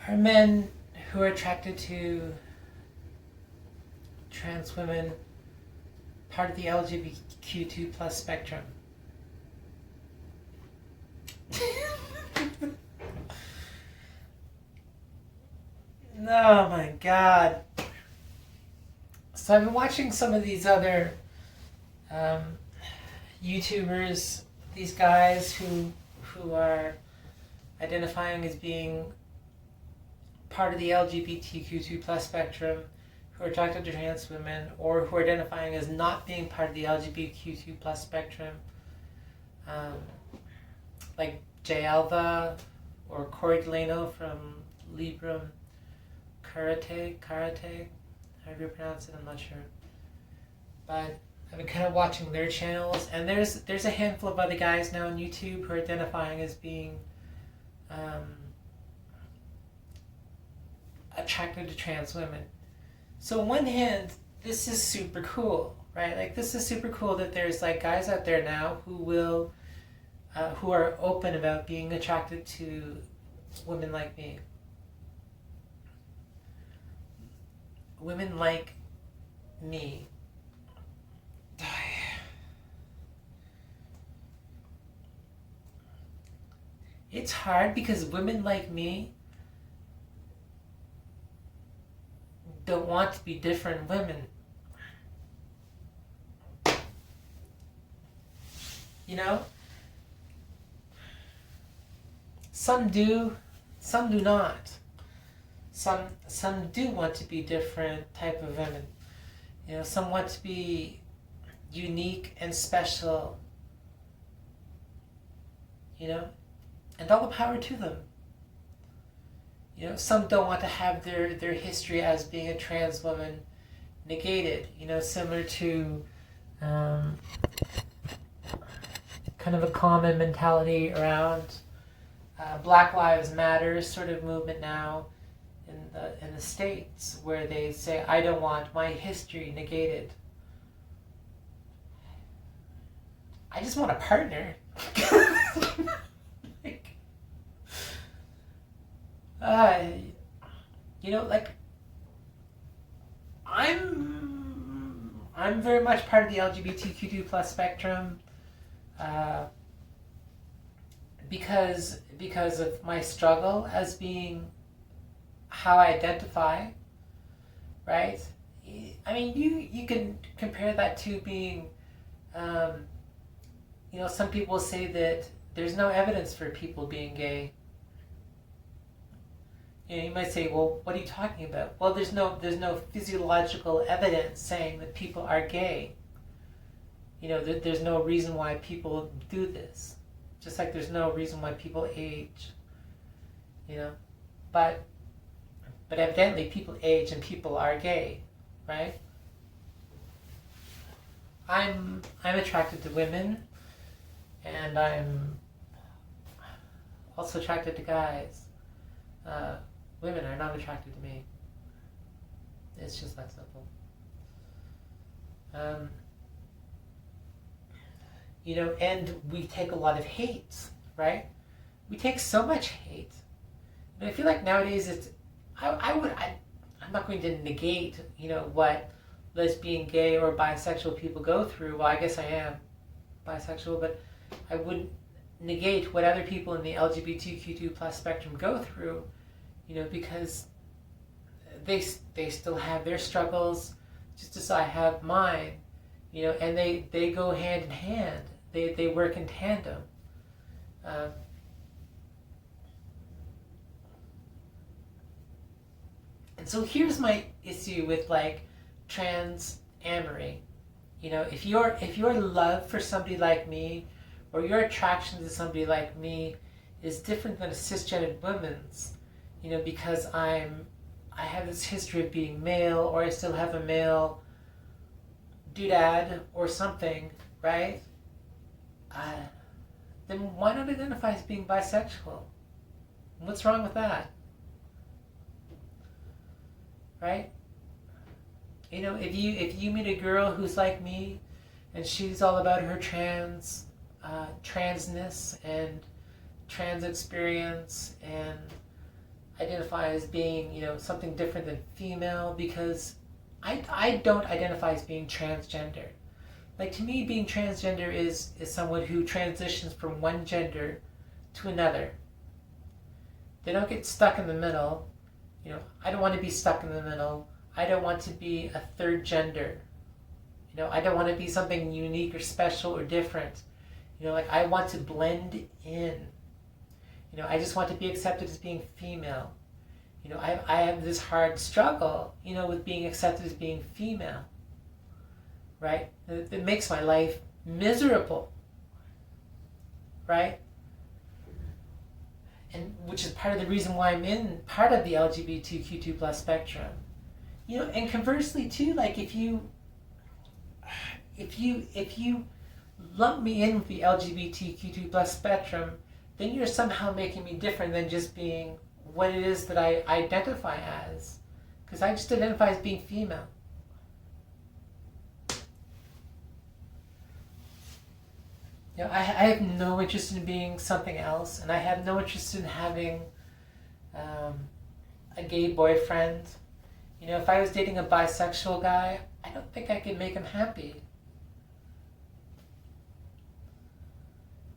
Are men who are attracted to trans women part of the LGBTQ2 plus spectrum? Oh my god. So I've been watching some of these other YouTubers, these guys who are identifying as being part of the LGBTQ2 plus spectrum, who are attracted to trans women, or who are identifying as not being part of the LGBTQ2 plus spectrum, like Jay Alva or Corey Delano from Libram Karate, however you pronounce it, I'm not sure. But I've been kind of watching their channels, and there's a handful of other guys now on YouTube who are identifying as being attracted to trans women. So on one hand, this is super cool, right? Like, this is super cool that there's like guys out there now who are open about being attracted to women like me. Women like me. It's hard because women like me don't want to be different women. You know? Some do, some do not. Some do want to be different type of women. You know, some want to be unique and special. You know? And all the power to them. You know, some don't want to have their history as being a trans woman negated. You know, similar to kind of a common mentality around Black Lives Matter sort of movement now in the States, where they say, I don't want my history negated. I just want a partner. You know, like, I'm very much part of the LGBTQ2 plus spectrum, because of my struggle as being how I identify, right? I mean, you can compare that to being, you know, some people say that there's no evidence for people being gay. You know, you might say, well, what are you talking about? Well, there's no physiological evidence saying that people are gay. You know, there's no reason why people do this. Just like there's no reason why people age. You know, but evidently people age and people are gay, right? I'm attracted to women, and I'm also attracted to guys. Women are not attracted to me. It's just that simple. You know, and we take a lot of hate, right? We take so much hate. And I feel like nowadays it's, I'm not going to negate, you know, what lesbian, gay, or bisexual people go through. Well, I guess I am bisexual, but I wouldn't negate what other people in the LGBTQ2 plus spectrum go through, you know, because they still have their struggles, just as I have mine, you know, and they go hand in hand. They work in tandem. And so here's my issue with like trans amory. You know, if your love for somebody like me, or your attraction to somebody like me, is different than a cisgendered woman's, you know, because I have this history of being male, or I still have a male doodad or something, right? Then why not identify as being bisexual? What's wrong with that? Right? You know, if you meet a girl who's like me, and she's all about her transness and trans experience, and identify as being, something different than female, because I don't identify as being transgender. Like, to me, being transgender is someone who transitions from one gender to another. They don't get stuck in the middle. I don't want to be stuck in the middle. I don't want to be a third gender. I don't want to be something unique or special or different. Like, I want to blend in. I just want to be accepted as being female. I have this hard struggle, with being accepted as being female. Right? It makes my life miserable. Right? And which is part of the reason why I'm in part of the LGBTQ2 plus spectrum. And conversely too, like, if you lump me in with the LGBTQ2 plus spectrum, then you're somehow making me different than just being what it is that I identify as. Because I just identify as being female. I have no interest in being something else, and I have no interest in having a gay boyfriend. If I was dating a bisexual guy, I don't think I could make him happy.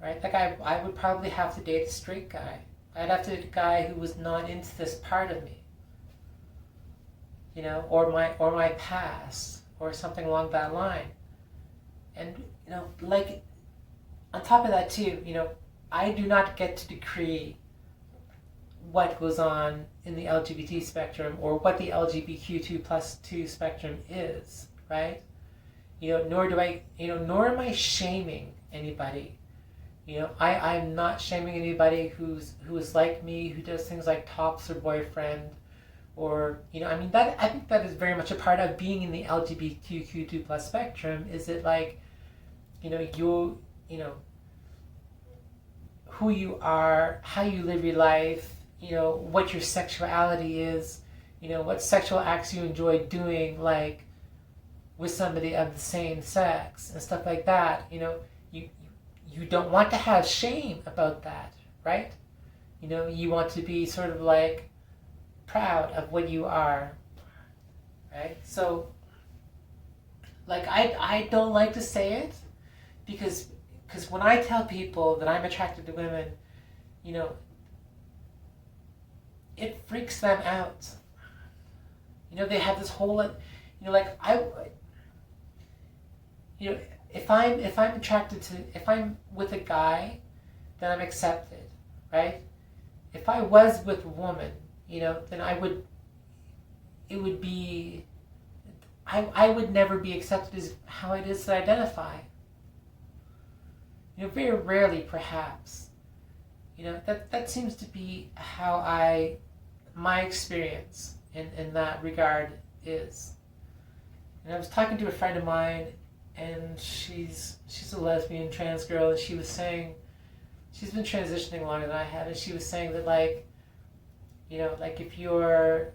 Right? Like, I would probably have to date a straight guy. I'd have to date a guy who was not into this part of me. Or my past, or something along that line. And, like, on top of that too, I do not get to decree what goes on in the LGBT spectrum, or what the LGBTQ2 plus 2 spectrum is, right? Nor am I shaming anybody. I'm not shaming anybody who is like me, who does things like tops or boyfriend, or, that, I think that is very much a part of being in the LGBTQ2 plus spectrum, is that, like, who you are, how you live your life, what your sexuality is, what sexual acts you enjoy doing, like, with somebody of the same sex and stuff like that. You don't want to have shame about that, right? You want to be sort of, like, proud of what you are, right? So, like, I don't like to say it, because when I tell people that I'm attracted to women, it freaks them out. They have this whole, like, if I'm attracted to, if I'm with a guy, then I'm accepted, right? If I was with a woman, then it would be, I would never be accepted as how it is to identify. Very rarely, perhaps. That seems to be how my experience in that regard is. And I was talking to a friend of mine, and she's a lesbian trans girl, and she was saying, she's been transitioning longer than I have, and she was saying that, like, like, if you're,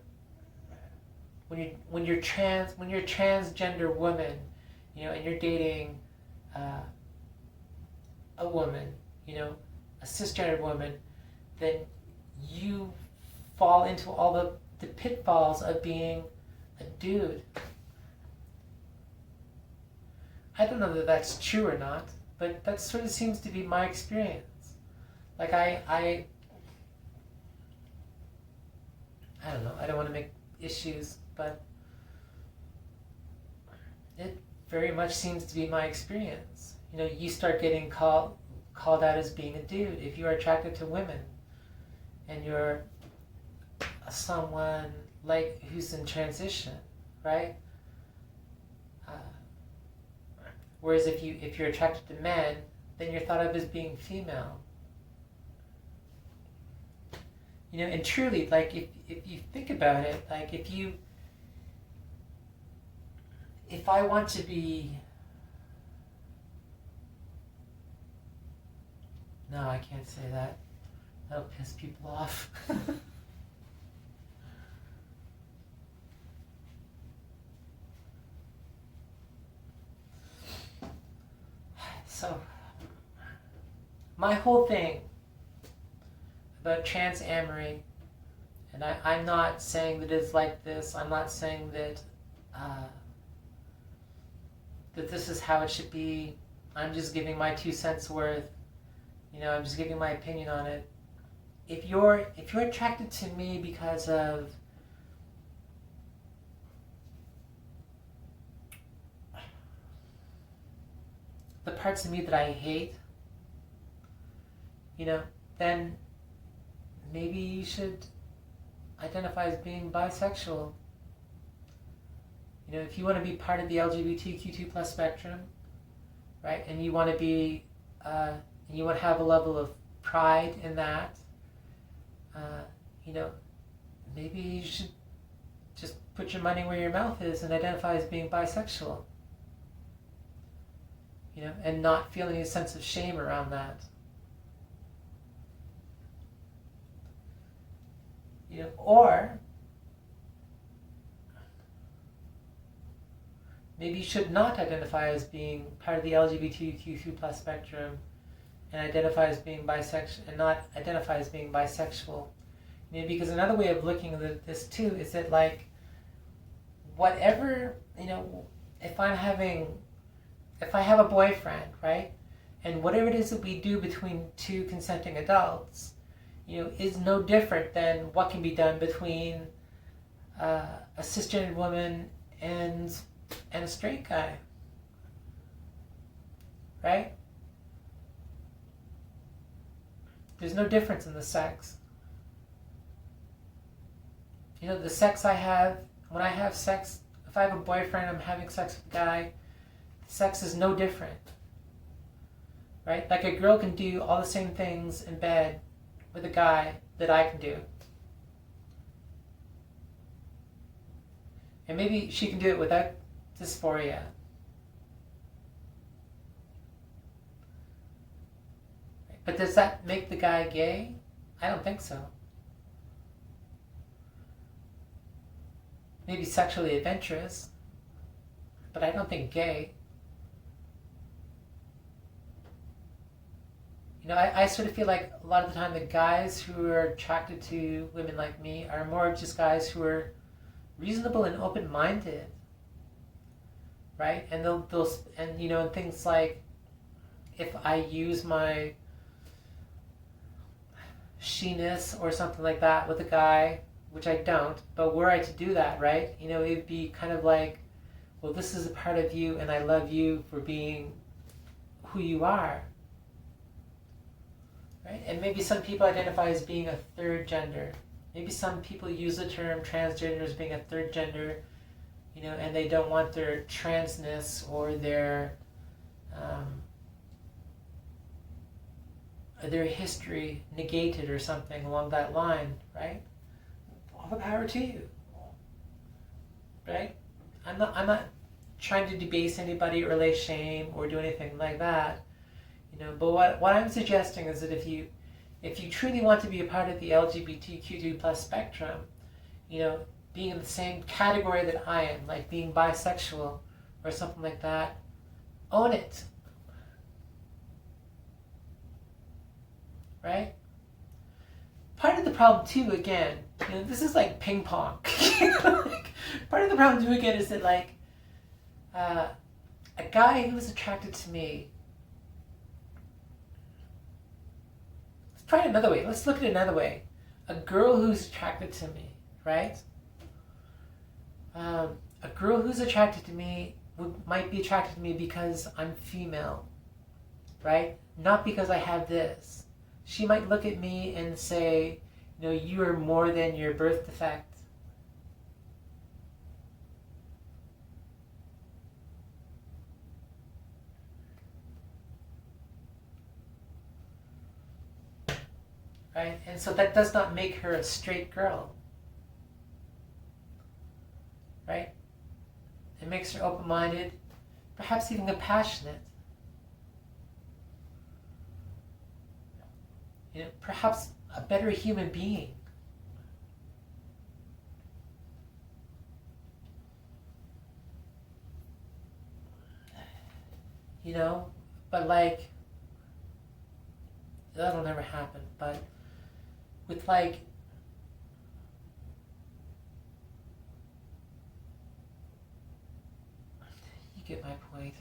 when you're transgender woman, and you're dating a woman, a cisgender woman, then you fall into all the pitfalls of being a dude. I don't know that that's true or not, but that sort of seems to be my experience. Like, I don't know, I don't want to make issues, but it very much seems to be my experience. You start getting called out as being a dude if you are attracted to women, and you're someone, like, who's in transition, right? Whereas if you're attracted to men, then you're thought of as being female. And truly, like, if you think about it, like, if I want to be, no, I can't say that. That'll piss people off. So, my whole thing about trans amory And I'm not saying that it's like this. I'm not saying that that this is how it should be. I'm just giving my 2 cents worth. I'm just giving my opinion on it. If you're attracted to me because of the parts of me that I hate, then maybe you should identify as being bisexual. If you want to be part of the LGBTQ2 plus spectrum, right, and you want to be, and you want to have a level of pride in that, maybe you should just put your money where your mouth is and identify as being bisexual. And not feel any sense of shame around that. Or maybe you should not identify as being part of the LGBTQ2 plus spectrum and identify as being bisexual, and not identify as being bisexual. Because another way of looking at this too is that, like, whatever, if I have a boyfriend, right, and whatever it is that we do between two consenting adults, is no different than what can be done between a cisgendered woman and a straight guy, right? There's no difference in the sex. The sex I have, when I have sex, if I have a boyfriend, I'm having sex with a guy, sex is no different, right? Like, a girl can do all the same things in bed with a guy that I can do. And maybe she can do it without dysphoria. But does that make the guy gay? I don't think so. Maybe sexually adventurous, but I don't think gay. I sort of feel like a lot of the time the guys who are attracted to women like me are more just guys who are reasonable and open-minded, right? And and things like, if I use my she-ness or something like that with a guy, which I don't, but were I to do that, right? It'd be kind of like, well, this is a part of you and I love you for being who you are. Right? And maybe some people identify as being a third gender. Maybe some people use the term transgender as being a third gender, and they don't want their transness or their history negated or something along that line, right? All the power to you, right? I'm not trying to debase anybody or lay shame or do anything like that. But what I'm suggesting is that if you truly want to be a part of the LGBTQ2 plus spectrum, being in the same category that I am, like being bisexual or something like that, own it. Right? Part of the problem too, again, this is like ping pong. Part of the problem too, again, is that, like, a guy who is attracted to me, try it another way. Let's look at it another way. A girl who's attracted to me, right? A girl who's attracted to me might be attracted to me because I'm female, right? Not because I have this. She might look at me and say, you are more than your birth defect. Right? And so that does not make her a straight girl. Right? It makes her open-minded, perhaps even compassionate. Perhaps a better human being. But, like, that'll never happen. But with, like, get my point.